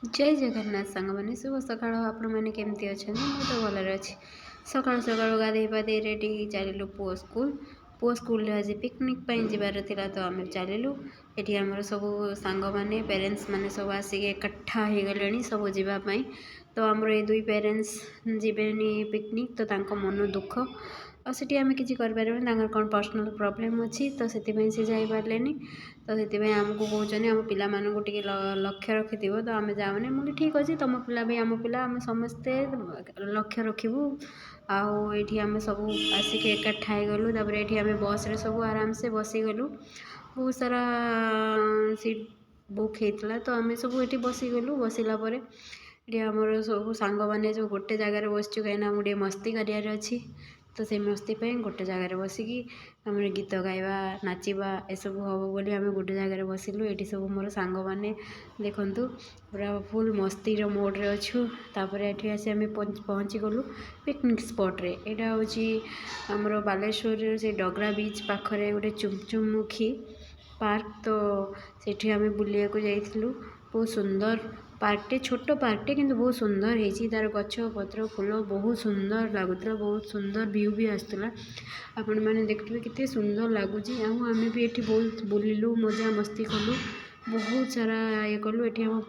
जय जगन्नाथ सांग मैंने शुभ सकाळ आपने केमती अच्छा मुझे तो भलरे अच्छी सकाल सकाल गाधे पाधे रेडी चलू पुओ स्कूल आज पिकनिक जबार था तो आम चलू ये आमर सब सांग मैंने पेरेन्ट्स मैंने सब आसिक एकठा हो गले सब जावाई तो आमर ये दुई पेरेन्ट्स जीवेनि पिकनिक तो मन दुख और सीटी आम कि कौन पर्सनाल प्रोब्लेम अच्छी तो से जापारे तो से आमको कहते आम पे लक्ष्य रखि तो आम जाऊनी मुझे ठीक अच्छे तुम पिला भी आम पिला आम समस्ते लक्ष्य रखू आठी आम सब आसिक एकाठा हो गलु ये आम बस रे सब आराम से बसीगलु बहुत सारा सीट बुक होता तो आम सब ये बसीगलु बसला ये आमर सब सांग मैंने जो गोटे जगार बसचु कहीं मुझे मस्ती करार अच्छी तो से मस्ती गोटे जगार बसिकी आम गीत गाइबा नाचिबा एसबू हम बोली आम गोटे जगार बसिलु ये सब मोर सांग मैंने देखु पूरा फुल मस्तीर मोड्रे अच्छु तापर ये आसी आम पहुँची गलु पिकनिक स्पॉट्रे यहाँ हूँ आमर बालेश्वर से डगरा बीच पाखरे गोटे चुमचुमुखी पार्क तो सेठी आम बुलिया को जाइलु बहुत सुंदर पार्कटे छोट पार्कटे किंतु बहुत सुंदर है तार गछ पत्र फूल बहुत सुंदर लगुला बहुत सुंदर व्यू भी आसला आपण मैंने देखिए कितने सुंदर लगुच आम भी ये बहुत बुलिलु मजा मस्ती कलु बहुत सारा ये कलु ये आम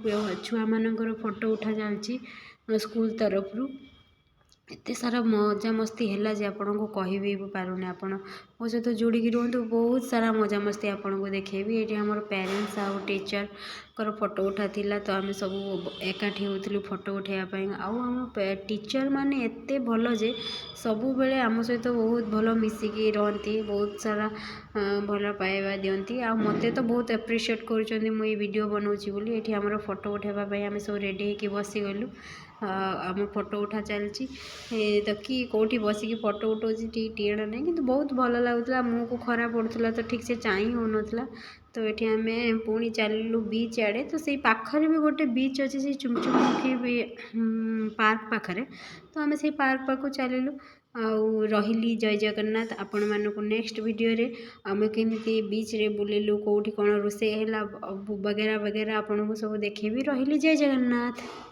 छुआ मानकर फोटो उठा चलती स्कूल तरफ एत सारा मजा मस्ती है जे आपन को कह भी पारूनी आपण मो सहित जोड़िकी रुहतु बहुत सारा मजा मस्ती आपन को देखेबी ये आमर पेरेन्ट्स आउ टीचर कर फोटो उठाला तो आम सब एकाठी होलु फोटो उठाइवाई आम टीचर माने एते भल जे सबु बेले आम सहित बहुत भल मिसिकी रहती बहुत सारा भल पाइबा दियंती आ मते तो बहुत एप्रिशिएट कर मुझे वीडियो बनाऊँगी बोली ये आमर फोटो उठाइवाई आम सब रेडी होकर बसीगलु आम फोटो उठा चलती तो कि कौटी बसिकी फोटो उठाऊँगी टीएण नहीं कि बहुत भल लगुला मुँह को खरा पड़ूला तो ठीक से चाह हो नाला तो ये आम पुणी चलू बीच आड़े तो से पाखरे भी गोटे बीच अच्छे से चुमचुमुखी पार्क पाखरे तो आम से पार्क पाख चलू आउ रही जय जगन्नाथ आपण मानक नेक्स्ट वीडियो रे आम केमी बीच रे बुलेलु कौटी कौन रोषे है वगैरह वगैरह आपन को सब देखेबी रही जय जगन्नाथ।